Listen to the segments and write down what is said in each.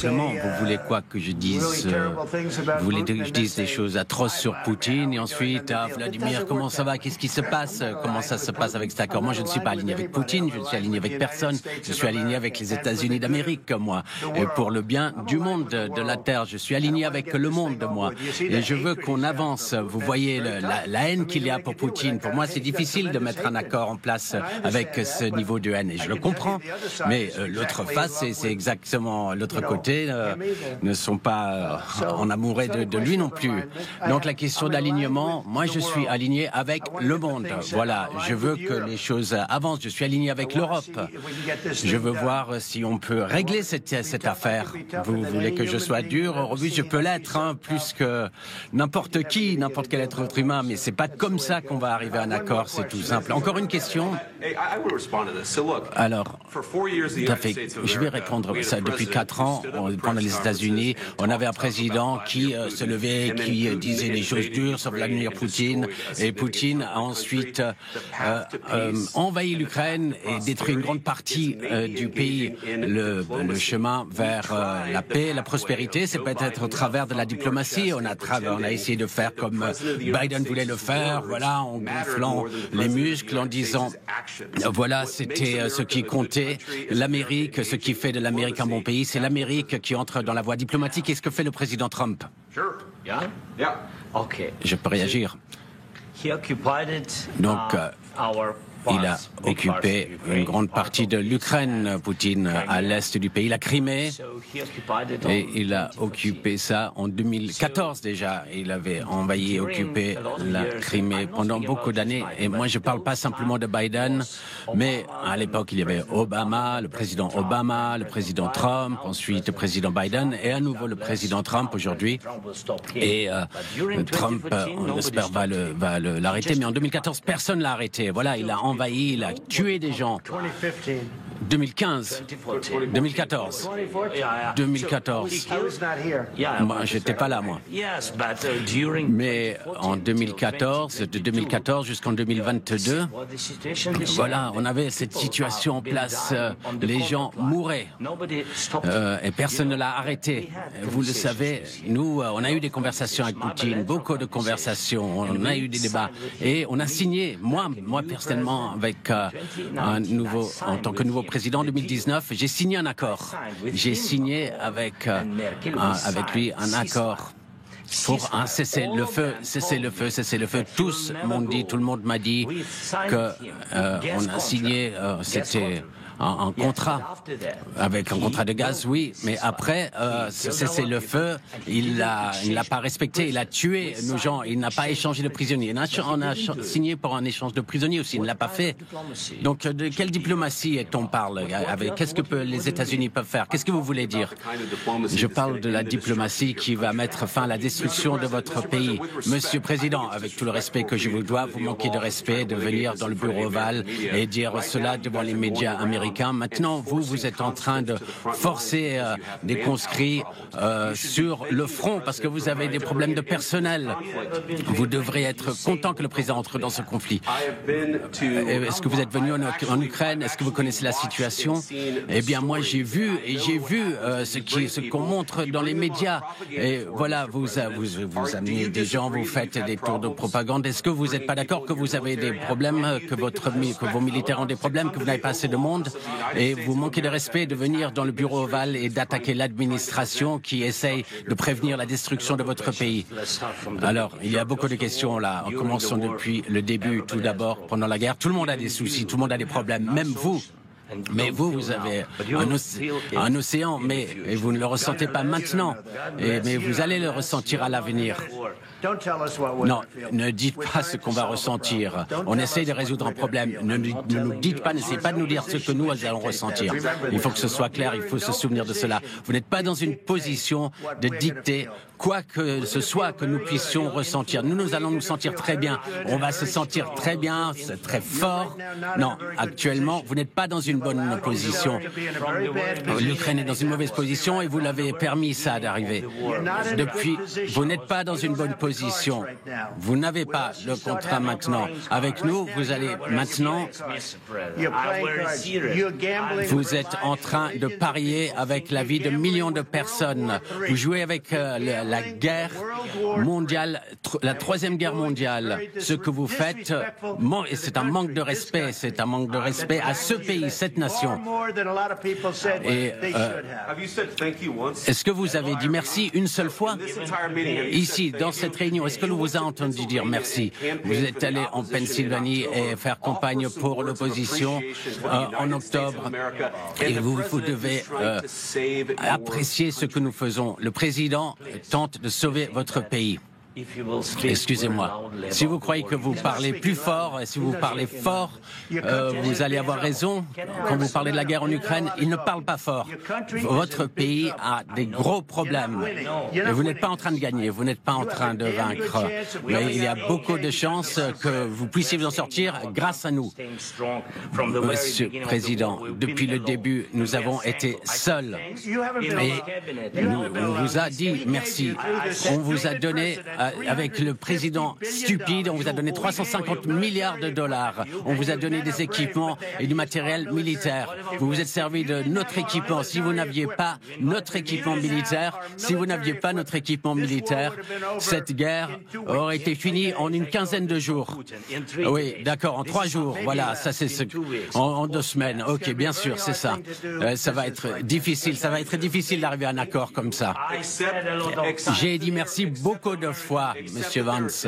simplement, vous voulez quoi que je dise vous voulez que je dise des choses atroces sur Poutine et ensuite, Vladimir, comment ça va? Qu'est-ce qui se passe? Comment ça se passe avec cet accord? Moi, je ne suis pas aligné avec Poutine, je ne suis aligné avec personne, je suis aligné avec les États-Unis d'Amérique, moi. Et pour le bien du monde, de la Terre, je suis aligné avec le monde, moi. Et je veux qu'on avance. Vous voyez la haine qu'il y a pour Poutine. Pour moi, c'est difficile de mettre un accord en place avec ce niveau de haine. Et je le comprends. Mais l'autre face, c'est exactement l'autre côté, ne sont pas en amoureux de lui non plus. Donc la question d'alignement, moi je suis aligné avec le monde. Voilà, je veux que les choses avancent. Je suis aligné avec l'Europe. Je veux voir si on peut régler cette affaire. Vous voulez que je sois dur, robuste, je peux l'être, plus que n'importe qui, n'importe quel être humain, mais c'est pas comme ça qu'on va arriver à un accord, c'est tout simple. Encore une question? Alors, tout à fait, je vais répondre ça. Depuis 4 ans, pendant les États-Unis, on avait un président qui se levait, qui disait des choses dures sur Vladimir Poutine, et Poutine a ensuite envahi l'Ukraine et détruit une grande partie du pays. Le chemin vers la paix et la prospérité, c'est peut-être au travers de la diplomatie. On a essayé de faire comme Biden voulait le faire, voilà, en gonflant les muscles, en disant voilà, c'était ce qui comptait. L'Amérique, ce qui fait de l'Amérique un bon pays, c'est l'Amérique qui entre dans la voie diplomatique. Et ce que fait le président Trump? Je peux réagir. Donc, il a occupé une grande partie de l'Ukraine, Poutine, à l'est du pays, la Crimée, et il a occupé ça en 2014 déjà. Il avait envahi et occupé la Crimée pendant beaucoup d'années. Et moi, je ne parle pas simplement de Biden, mais à l'époque, il y avait Obama, le président Trump, ensuite le président Biden, et à nouveau le président Trump aujourd'hui. Et Trump, on espère, va l'arrêter, mais en 2014, personne ne l'a arrêté. Voilà, il a envahi, il a tué des gens. 2015, 2014, 2014. Moi, j'étais pas là, moi. Mais en 2014, de 2014 jusqu'en 2022, voilà, on avait cette situation en place. Les gens mouraient et personne ne l'a arrêté. Vous le savez, nous, on a eu des conversations avec Poutine, beaucoup de conversations, on a eu des débats et on a signé, moi personnellement, avec en tant que nouveau président en 2019, j'ai signé un accord. J'ai signé avec lui un accord pour un cessez-le-feu. Tout le monde m'a dit que on a signé, c'était un contrat, avec un contrat de gaz, oui, mais après, c'est le feu, il ne l'a pas respecté, il a tué nos gens, il n'a pas échangé de prisonniers. On a signé pour un échange de prisonniers aussi, il ne l'a pas fait. Donc, de quelle diplomatie est-on parle? Qu'est-ce que les États-Unis peuvent faire? Qu'est-ce que vous voulez dire? Je parle de la diplomatie qui va mettre fin à la destruction de votre pays. Monsieur le Président, avec tout le respect que je vous dois, vous manquez de respect de venir dans le bureau ovale et dire cela devant les médias américains. Maintenant, vous êtes en train de forcer des conscrits sur le front parce que vous avez des problèmes de personnel. Vous devrez être content que le président entre dans ce conflit. Est-ce que vous êtes venu en Ukraine? Est-ce que vous connaissez la situation? Eh bien, moi, j'ai vu ce qu'on montre dans les médias. Et voilà, vous amenez des gens, vous faites des tours de propagande. Est-ce que vous n'êtes pas d'accord que vous avez des problèmes, que vos militaires ont des problèmes, que vous n'avez pas assez de monde? Et vous manquez de respect de venir dans le bureau ovale et d'attaquer l'administration qui essaye de prévenir la destruction de votre pays. Alors, il y a beaucoup de questions là. En commençant depuis le début, tout d'abord, pendant la guerre, tout le monde a des soucis, tout le monde a des problèmes, même vous. Mais vous avez un océan, mais vous ne le ressentez pas maintenant. Mais vous allez le ressentir à l'avenir. Non, ne dites pas ce qu'on va ressentir. On essaye de résoudre un problème. Ne nous dites pas, n'essayez pas de nous dire ce que nous allons ressentir. Il faut que ce soit clair, il faut se souvenir de cela. Vous n'êtes pas dans une position de dicter quoi que ce soit que nous puissions ressentir. Nous allons nous sentir très bien. On va se sentir très bien, très fort. Non, actuellement, vous n'êtes pas dans une bonne position. L'Ukraine est dans une mauvaise position et vous l'avez permis ça d'arriver. Depuis, vous n'êtes pas dans une bonne position. l'opposition. Vous n'avez pas le contrat maintenant. Avec nous, vous allez maintenant... Vous êtes en train de parier avec la vie de millions de personnes. Vous jouez avec la guerre mondiale, la troisième guerre mondiale. Ce que vous faites, c'est un manque de respect. C'est un manque de respect à ce pays, cette nation. Et est-ce que vous avez dit merci une seule fois ici, dans cette réunion? Est-ce que l'on vous a entendu dire merci? Vous êtes allé en Pennsylvanie et faire campagne pour l'opposition en octobre et vous devez apprécier ce que nous faisons. Le président tente de sauver votre pays. Excusez-moi. Si vous croyez que vous parlez plus fort, et si vous parlez fort, vous allez avoir raison. Quand vous parlez de la guerre en Ukraine, il ne parle pas fort. Votre pays a des gros problèmes. Et vous n'êtes pas en train de gagner, vous n'êtes pas en train de vaincre. Mais il y a beaucoup de chances que vous puissiez vous en sortir grâce à nous. Monsieur le Président, depuis le début, nous avons été seuls. Et on vous a dit merci. On vous a donné... Avec le président stupide, on vous a donné 350 milliards de dollars. On vous a donné des équipements et du matériel militaire. Vous vous êtes servi de notre équipement. Si vous n'aviez pas notre équipement militaire, cette guerre aurait été finie en une quinzaine de jours. Oui, d'accord, en 3 jours. Voilà, ça c'est en 2 semaines. Ok, bien sûr, c'est ça. Ça va être difficile. Ça va être difficile d'arriver à un accord comme ça. J'ai dit merci beaucoup de fois. Monsieur Vance.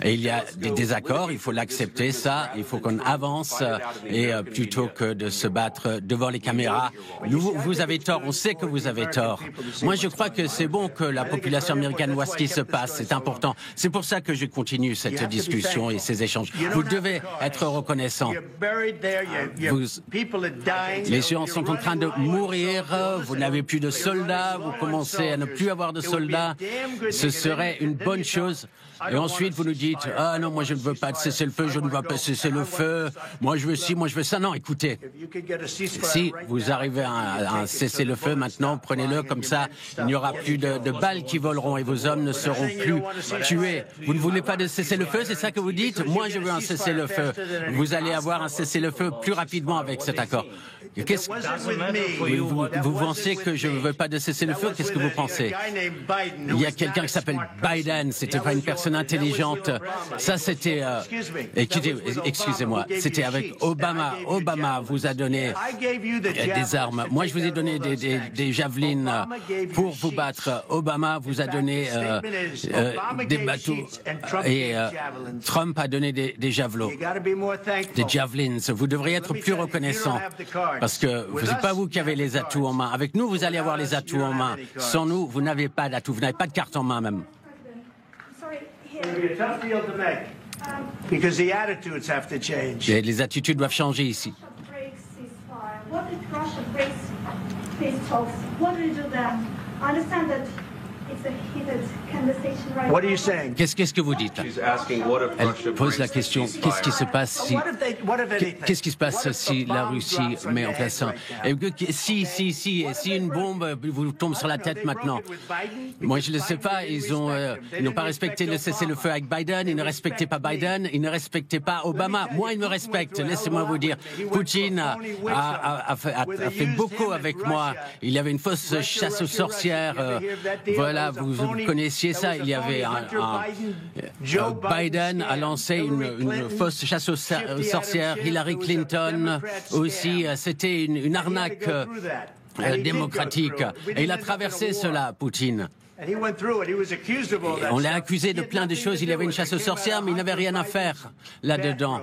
Et il y a des désaccords, il faut l'accepter, ça, il faut qu'on avance, et plutôt que de se battre devant les caméras, vous avez tort, on sait que vous avez tort. Moi, je crois que c'est bon que la population américaine voit ce qui se passe, c'est important. C'est pour ça que je continue cette discussion et ces échanges. Vous devez être reconnaissant. Les gens sont en train de mourir, vous n'avez plus de soldats, vous commencez à ne plus avoir de soldats. Ce serait une bonne chose. Et ensuite, vous nous dites, ah non, moi je ne veux pas de cessez-le-feu, je ne veux pas cesser le feu, moi je veux ci, moi je veux ça. Non, écoutez, si vous arrivez à un cessez-le-feu maintenant, prenez-le comme ça, il n'y aura plus de balles qui voleront et vos hommes ne seront plus tués. Vous ne voulez pas de cessez-le-feu, c'est ça que vous dites? Moi je veux un cessez-le-feu. Vous allez avoir un cessez-le-feu plus rapidement avec cet accord. Vous pensez que je ne veux pas de cessez-le-feu? Qu'est-ce que vous pensez? Il y a quelqu'un qui s'appelle Biden, c'était pas une personne intelligente. Ça, c'était... excusez-moi, c'était avec Obama. Obama vous a donné des armes. Moi, je vous ai donné des javelines pour vous battre. Obama vous a donné des bateaux. Et Trump a donné des javelots, des javelins. Vous devriez être plus reconnaissant. Parce que ce n'est pas vous qui avez les atouts en main. Avec nous, vous allez avoir les atouts en main. Sans nous, vous n'avez pas d'atouts. Vous n'avez pas de carte en main même. Et les attitudes doivent changer ici. Qu'est-ce que vous dites? Elle pose la question, qu'est-ce qui se passe si la Russie met en place un... Si une bombe vous tombe sur la tête maintenant? Moi, je ne sais pas, ils n'ont pas respecté le cessez-le-feu avec Biden, ils ne respectaient pas Biden, ils ne respectaient pas Obama. Moi, ils me respectent, laissez-moi vous dire. Poutine a fait beaucoup avec moi. Il y avait une fausse chasse aux sorcières. Voilà, vous connaissiez ça, il y avait Biden a lancé une fausse chasse aux sorcières, Hillary Clinton aussi, c'était une arnaque démocratique. Et il a traversé cela, Poutine. On l'a accusé de plein de choses, il y avait une chasse aux sorcières, mais il n'avait rien à faire là-dedans.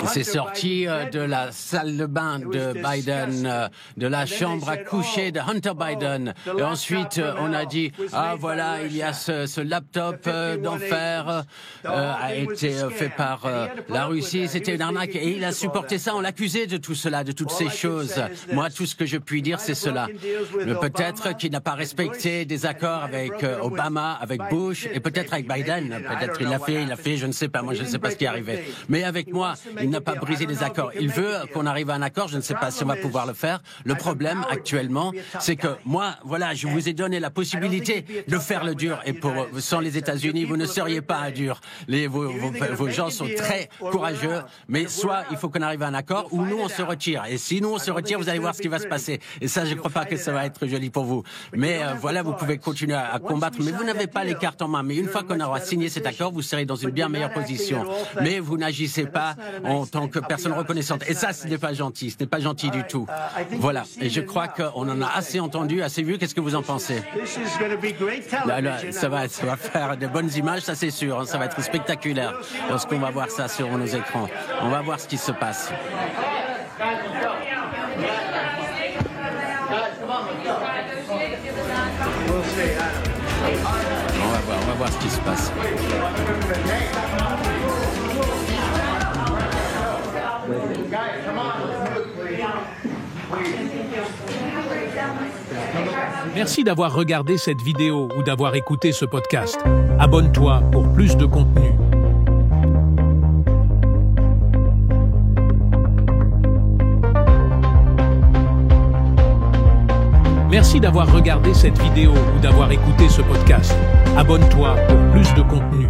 C'est sorti de la salle de bain de Biden, de la chambre à coucher de Hunter Biden. Et ensuite, on a dit, ah voilà, il y a ce laptop d'enfer a été fait par la Russie. C'était une arnaque. Et il a supporté ça. On l'accusait de tout cela, de toutes ces choses. Moi, tout ce que je puis dire, c'est cela. Peut-être qu'il n'a pas respecté des accords avec Obama, avec Bush, et peut-être avec Biden. Peut-être il l'a fait, je ne sais pas. Moi, je ne sais pas ce qui est arrivé. Mais avec avec moi, il n'a pas brisé les accords. Il veut qu'on arrive à un accord, je ne sais pas si on va pouvoir le faire. Le problème actuellement, c'est que moi, voilà, je vous ai donné la possibilité de faire le dur. Et sans les États-Unis, vous ne seriez pas un dur. Vos gens sont très courageux, mais soit il faut qu'on arrive à un accord, ou nous on se retire. Et si nous on se retire, vous allez voir ce qui va se passer. Et ça, je ne crois pas que ça va être joli pour vous. Mais voilà, vous pouvez continuer à combattre, mais vous n'avez pas les cartes en main. Mais une fois qu'on aura signé cet accord, vous serez dans une bien meilleure position. Mais vous n'agissez pas en tant que personne reconnaissante. Et ça, ce n'est pas gentil. Ce n'est pas gentil du tout. Voilà. Et je crois qu'on en a assez entendu, assez vu. Qu'est-ce que vous en pensez? Là, ça va faire de bonnes images, ça c'est sûr. Hein, ça va être spectaculaire lorsqu'on va voir ça sur nos écrans. On va voir ce qui se passe. On va voir ce qui se passe. Merci d'avoir regardé cette vidéo ou d'avoir écouté ce podcast. Abonne-toi pour plus de contenu. Merci d'avoir regardé cette vidéo ou d'avoir écouté ce podcast. Abonne-toi pour plus de contenu.